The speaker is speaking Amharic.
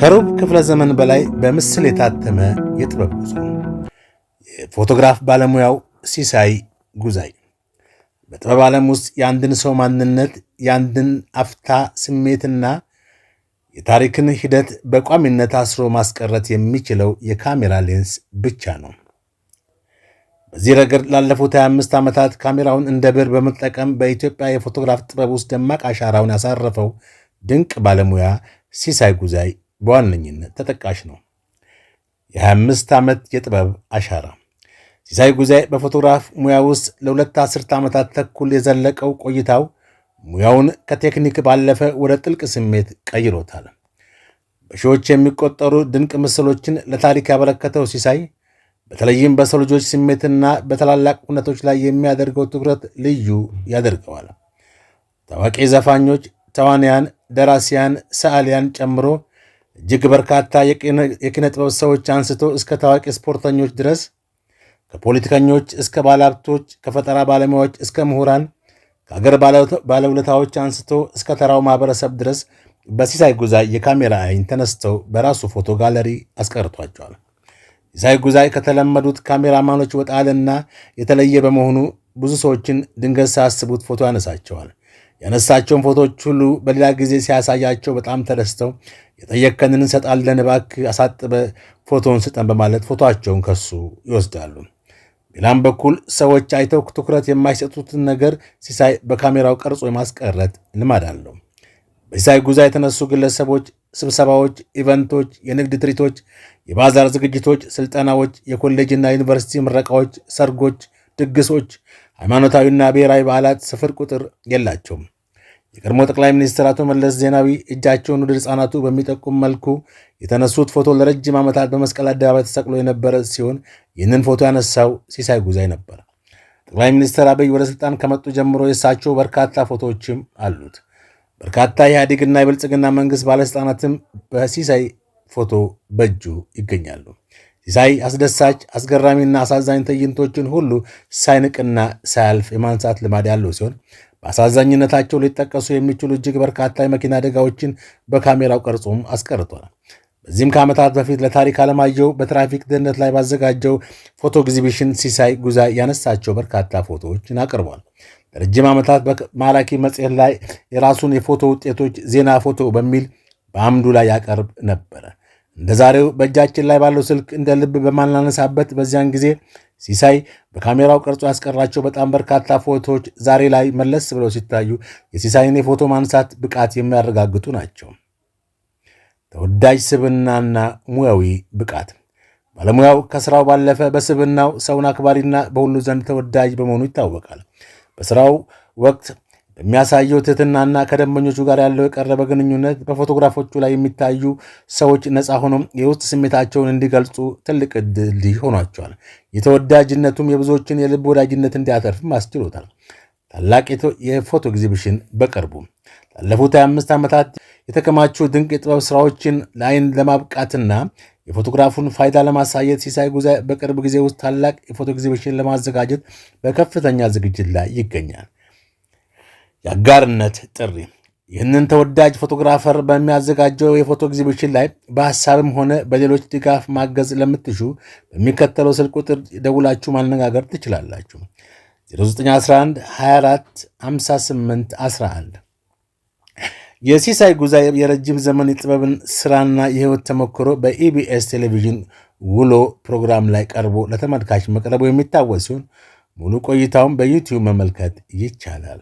ከሩብ ክፍለ ዘመን በላይ በምስል የታተመ የጥበብ ጉዞ። የፎቶግራፍ ባለሙያው ሲሳይ ጉዛይ በጥበብ ዓለም ውስጥ የአንድን ሰው ማንነት፣ የአንድን አፍታ ስሜትና የታሪክን ሂደት በቋሚነት አስሮ ማስቀረት የሚችለው የካሜራ ሌንስ ብቻ ነው። በዚህ ረገድ ላለፉት 25 ዓመታት ካሜራውን እንደ ብዕር በመጠቀም በኢትዮጵያ የፎቶግራፍ ጥበብ ውስጥ ደማቅ አሻራውን ያሳረፈው ድንቅ ባለሙያ ሲሳይ ጉዛይ በዋነኝነት ተጠቃሽ ነው። የ25 ዓመት የጥበብ አሻራ። ሲሳይ ጉዛይ በፎቶግራፍ ሙያ ውስጥ ለሁለት አስርት ዓመታት ተኩል የዘለቀው ቆይታው ሙያውን ከቴክኒክ ባለፈ ወደ ጥልቅ ስሜት ቀይሮታል። በሺዎች የሚቆጠሩ ድንቅ ምስሎችን ለታሪክ ያበረከተው ሲሳይ በተለይም በሰው ልጆች ስሜትና በታላላቅ ሁነቶች ላይ የሚያደርገው ትኩረት ልዩ ያደርገዋል። ታዋቂ ዘፋኞች፣ ተዋንያን፣ ደራሲያን፣ ሰዓሊያን ጨምሮ እጅግ በርካታ የኪነ ጥበብ ሰዎች አንስቶ እስከ ታዋቂ ስፖርተኞች ድረስ፣ ከፖለቲከኞች እስከ ባለሀብቶች፣ ከፈጠራ ባለሙያዎች እስከ ምሁራን፣ ከአገር ባለውለታዎች አንስቶ እስከ ተራው ማህበረሰብ ድረስ በሲሳይ ጉዛይ የካሜራ አይን ተነስተው በራሱ ፎቶ ጋለሪ አስቀርቷቸዋል። ሲሳይ ጉዛይ ከተለመዱት ካሜራማኖች ወጣ ያለና የተለየ በመሆኑ ብዙ ሰዎችን ድንገት ሳያስቡት ፎቶ ያነሳቸዋል። ያነሳቸውን ፎቶዎች ሁሉ በሌላ ጊዜ ሲያሳያቸው በጣም ተደስተው የጠየከንን እንሰጣለን፣ እባክህ አሳጥበ ፎቶን ስጠን በማለት ፎቶቸውን ከሱ ይወስዳሉ። ሌላም በኩል ሰዎች አይተው ትኩረት የማይሰጡትን ነገር ሲሳይ በካሜራው ቀርጾ የማስቀረት ልማድ አለው። በሲሳይ ጉዛይ የተነሱ ግለሰቦች፣ ስብሰባዎች፣ ኢቨንቶች፣ የንግድ ትርኢቶች፣ የባዛር ዝግጅቶች፣ ስልጠናዎች፣ የኮሌጅና ዩኒቨርሲቲ ምረቃዎች፣ ሰርጎች፣ ድግሶች፣ ሃይማኖታዊና ብሔራዊ በዓላት ስፍር ቁጥር የላቸውም። የቀድሞ ጠቅላይ ሚኒስትር አቶ መለስ ዜናዊ እጃቸውን ወደ ሕፃናቱ በሚጠቁም መልኩ የተነሱት ፎቶ ለረጅም ዓመታት በመስቀል አደባባይ ተሰቅሎ የነበረ ሲሆን ይህንን ፎቶ ያነሳው ሲሳይ ጉዛይ ነበር። ጠቅላይ ሚኒስትር አብይ ወደ ሥልጣን ከመጡ ጀምሮ የእሳቸው በርካታ ፎቶዎችም አሉት። በርካታ የኢህአዴግና የብልጽግና መንግሥት ባለሥልጣናትም በሲሳይ ፎቶ በእጁ ይገኛሉ። ሲሳይ አስደሳች፣ አስገራሚና አሳዛኝ ትዕይንቶችን ሁሉ ሳይንቅና ሳያልፍ የማንሳት ልማድ ያለው ሲሆን በአሳዛኝነታቸው ሊጠቀሱ የሚችሉ እጅግ በርካታ የመኪና አደጋዎችን በካሜራው ቀርጾም አስቀርቷል። በዚህም ከዓመታት በፊት ለታሪክ አለማየሁ በትራፊክ ደህንነት ላይ ባዘጋጀው ፎቶ ኤግዚቢሽን ሲሳይ ጉዛይ ያነሳቸው በርካታ ፎቶዎችን አቅርቧል። ለረጅም ዓመታት በማራኪ መጽሔት ላይ የራሱን የፎቶ ውጤቶች ዜና ፎቶ በሚል በአምዱ ላይ ያቀርብ ነበረ። እንደ ዛሬው በእጃችን ላይ ባለው ስልክ እንደ ልብ በማናነሳበት በዚያን ጊዜ ሲሳይ በካሜራው ቀርጾ ያስቀራቸው በጣም በርካታ ፎቶዎች ዛሬ ላይ መለስ ብለው ሲታዩ የሲሳይን የፎቶ ማንሳት ብቃት የሚያረጋግጡ ናቸው። ተወዳጅ ስብዕናና ሙያዊ ብቃት። ባለሙያው ከስራው ባለፈ በስብዕናው ሰውን አክባሪና በሁሉ ዘንድ ተወዳጅ በመሆኑ ይታወቃል። በስራው ወቅት በሚያሳየው ትህትናና ከደንበኞቹ ጋር ያለው የቀረበ ግንኙነት በፎቶግራፎቹ ላይ የሚታዩ ሰዎች ነፃ ሆኖም የውስጥ ስሜታቸውን እንዲገልጹ ትልቅ ዕድል ሆኗቸዋል። የተወዳጅነቱም የብዙዎችን የልብ ወዳጅነት እንዲያተርፍም አስችሎታል። ታላቅ የፎቶ ኤግዚቢሽን በቅርቡ ላለፉት 25 ዓመታት የተከማቹ ድንቅ የጥበብ ሥራዎችን ለዓይን ለማብቃትና የፎቶግራፉን ፋይዳ ለማሳየት ሲሳይ ጉዛይ በቅርብ ጊዜ ውስጥ ታላቅ የፎቶ ኤግዚቢሽን ለማዘጋጀት በከፍተኛ ዝግጅት ላይ ይገኛል። የአጋርነት ጥሪ። ይህንን ተወዳጅ ፎቶግራፈር በሚያዘጋጀው የፎቶ ኤግዚቢሽን ላይ በሐሳብም ሆነ በሌሎች ድጋፍ ማገዝ ለምትሹ በሚከተለው ስልክ ቁጥር ደውላችሁ ማነጋገር ትችላላችሁ። 0911 24 58 11። የሲሳይ ጉዛይ የረጅም ዘመን የጥበብን ሥራና የሕይወት ተሞክሮ በኢቢኤስ ቴሌቪዥን ውሎ ፕሮግራም ላይ ቀርቦ ለተመልካች መቅረቡ የሚታወስ ሲሆን ሙሉ ቆይታውን በዩቲዩብ መመልከት ይቻላል።